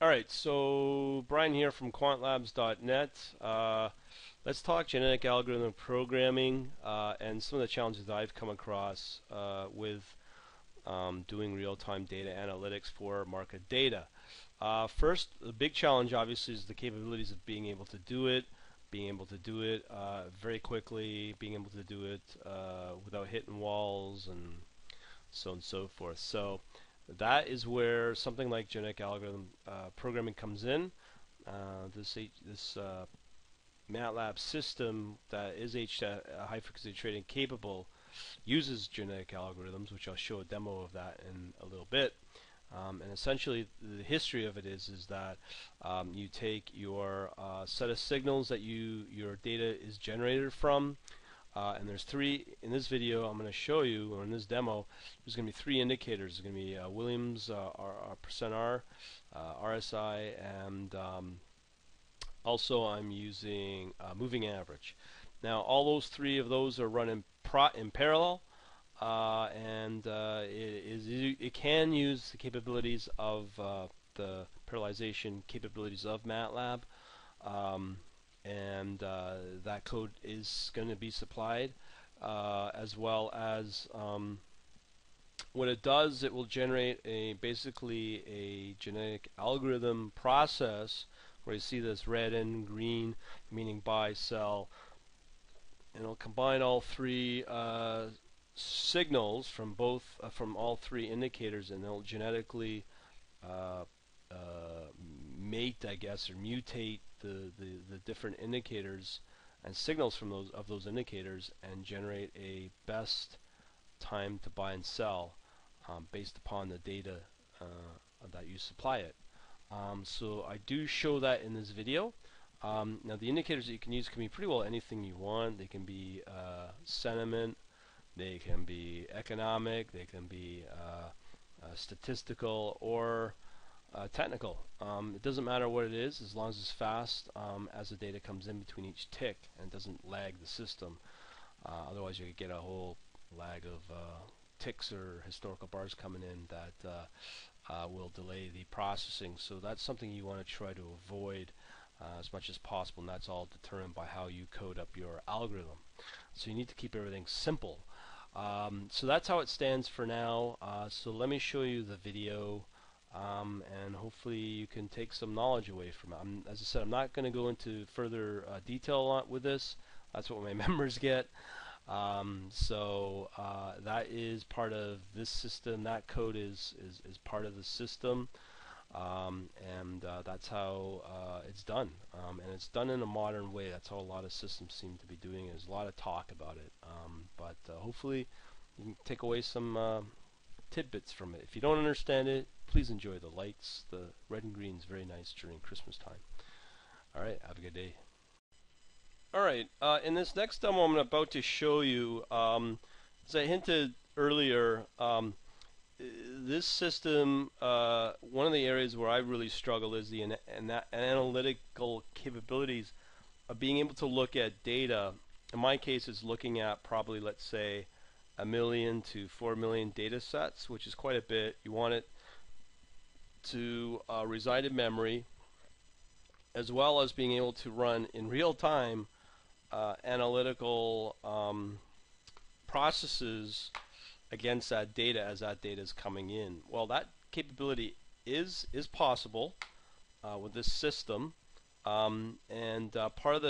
Alright, so Brian here from quantlabs.net. Let's talk genetic algorithm programming and some of the challenges that I've come across with doing real-time data analytics for market data. First, the big challenge obviously is the capabilities of being able to do it, very quickly, being able to do it without hitting walls and so on and so forth. So that is where something like genetic algorithm programming comes in. This MATLAB system that is high frequency trading capable uses genetic algorithms, which I'll show a demo of that in a little bit. And essentially, the history of it is that you take your set of signals that your data is generated from. And there's three in this video I'm going to show you, or in this demo. There's going to be three indicators. There's going to be Williams %R, RSI, and also I'm using moving average. Now all those three of those are run in parallel, and it can use the capabilities of the parallelization capabilities of MATLAB. And that code is going to be supplied, as well as what it does. It will generate basically a genetic algorithm process where you see this red and green, meaning buy, sell, and it'll combine all three signals from all three indicators, and it'll genetically mate, I guess, or mutate the different indicators and signals from those indicators, and generate a best time to buy and sell based upon the data that you supply it. So I do show that in this video. Now the indicators that you can use can be pretty well anything you want. They can be sentiment, they can be economic, they can be statistical, or technical. It doesn't matter what it is, as long as it's fast as the data comes in between each tick and doesn't lag the system. Otherwise you could get a whole lag of ticks or historical bars coming in that will delay the processing. So that's something you want to try to avoid as much as possible, and that's all determined by how you code up your algorithm. So you need to keep everything simple. So that's how it stands for now. So let me show you the video. And hopefully you can take some knowledge away from it. As I said, I'm not going to go into further detail with this. That's what my members get. So that is part of this system. That code is part of the system, and that's how it's done. And it's done in a modern way. That's how a lot of systems seem to be doing it. There's a lot of talk about it, but hopefully you can take away some tidbits from it. If you don't understand it, please enjoy the lights. The red and green is very nice during Christmas time. Alright, have a good day. Alright, in this next demo I'm about to show you, as I hinted earlier, this system, one of the areas where I really struggle is the analytical capabilities of being able to look at data. In my case, it's looking at probably, let's say, 1 million to 4 million data sets, which is quite a bit. You want it to reside in memory, as well as being able to run in real time analytical processes against that data as that data is coming in. Well, that capability is possible with this system, and part of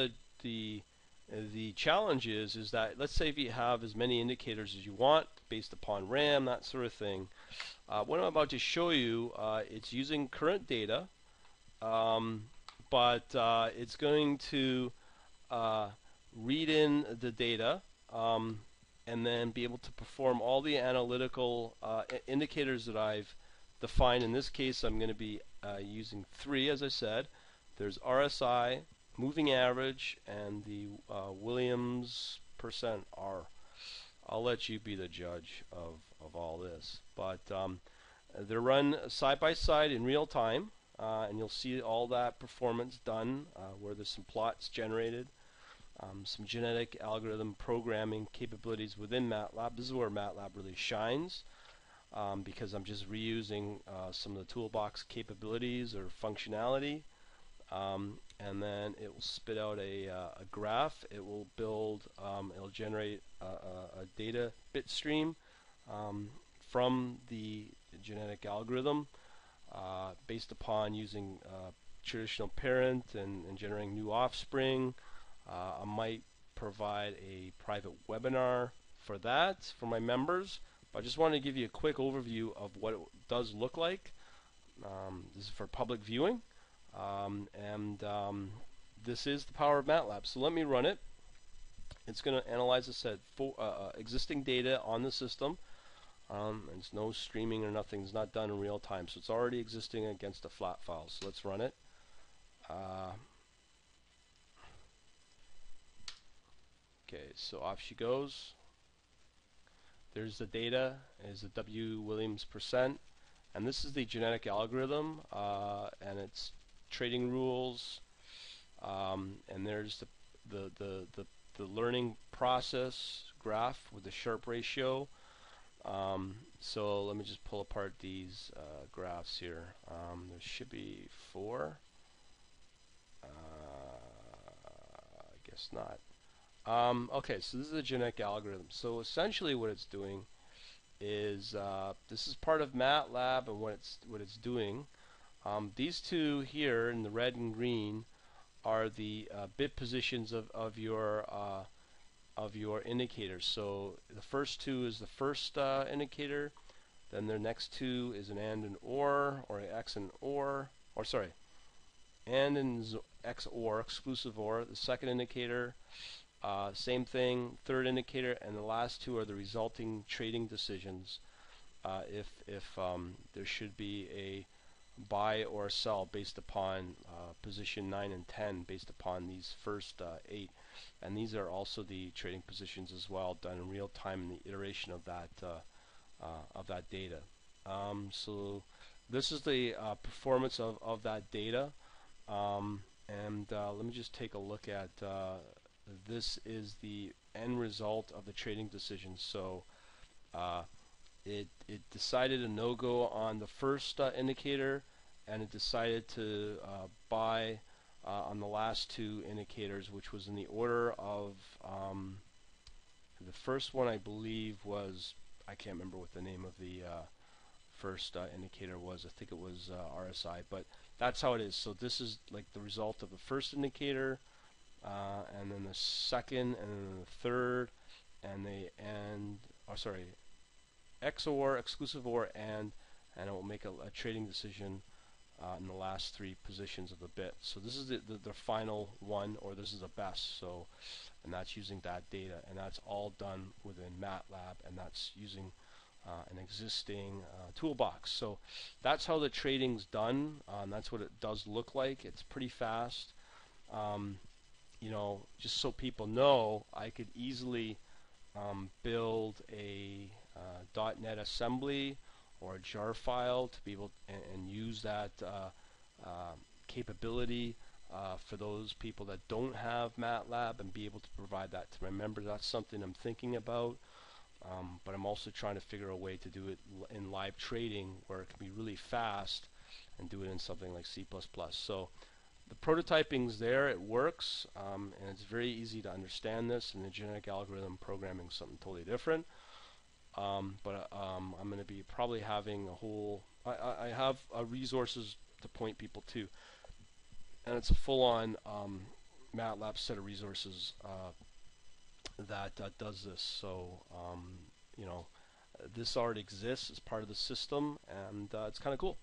the challenge is that, let's say if you have as many indicators as you want based upon RAM, that sort of thing. What I'm about to show you, it's using current data, but it's going to read in the data and then be able to perform all the analytical indicators that I've defined. In this case, I'm going to be using three, as I said. There's RSI, moving average, and the Williams %R. I'll let you be the judge of all this, but they're run side by side in real time, and you'll see all that performance done where there's some plots generated, some genetic algorithm programming capabilities within MATLAB. This is where MATLAB really shines. because I'm just reusing some of the toolbox capabilities or functionality. And then it will spit out a graph. It will build, it'll generate a data bit stream from the genetic algorithm based upon using traditional parent and generating new offspring. I might provide a private webinar for that for my members, but I just wanted to give you a quick overview of what it does look like. This is for public viewing, and this is the power of MATLAB. So let me run it. It's going to analyze, as I said, existing data on the system. It's no streaming or nothing. It's not done in real time, so it's already existing against a flat file. So let's run it. Okay, so off she goes. There's the data, is the W Williams %, and this is the genetic algorithm and its trading rules, and there's the learning process graph with the Sharpe ratio. So let me just pull apart these graphs here. There should be 4. I guess not. Okay, so this is the genetic algorithm. So essentially what it's doing is this is part of MATLAB, and what it's doing. These two here in the red and green are the bit positions of your indicators. So the first two is the first indicator, then the next two is an AND and OR, or an X and OR, or sorry, AND and X OR, exclusive OR. The second indicator, same thing, third indicator, and the last two are the resulting trading decisions. If there should be a buy or sell based upon position 9 and 10, based upon these first 8, and these are also the trading positions as well, done in real time in the iteration of that data. So this is the performance of that data, and let me just take a look at this is the end result of the trading decisions. So it decided a no-go on the first indicator, and it decided to buy on the last two indicators, which was in the order of the first one, I believe, was, I can't remember what the name of the first indicator was. I think it was RSI, but that's how it is. So this is like the result of the first indicator, and then the second, and then the third, and XOR, exclusive OR, and it will make a trading decision in the last 3 positions of the bit. So this is the final one, or this is the best. So, and that's using that data, and that's all done within MATLAB, and that's using an existing toolbox. So that's how the trading's done. That's what it does look like. It's pretty fast. You know, just so people know, I could easily build a .NET assembly or a jar file to be able and use that capability for those people that don't have MATLAB, and be able to provide that to my members. That's something I'm thinking about, but I'm also trying to figure a way to do it in live trading where it can be really fast, and do it in something like C++. So the prototyping's there, it works, and it's very easy to understand this, and the genetic algorithm programming is something totally different. But I'm going to be probably having a whole, I have resources to point people to, and it's a full-on MATLAB set of resources that does this. So you know, this already exists as part of the system, and it's kind of cool.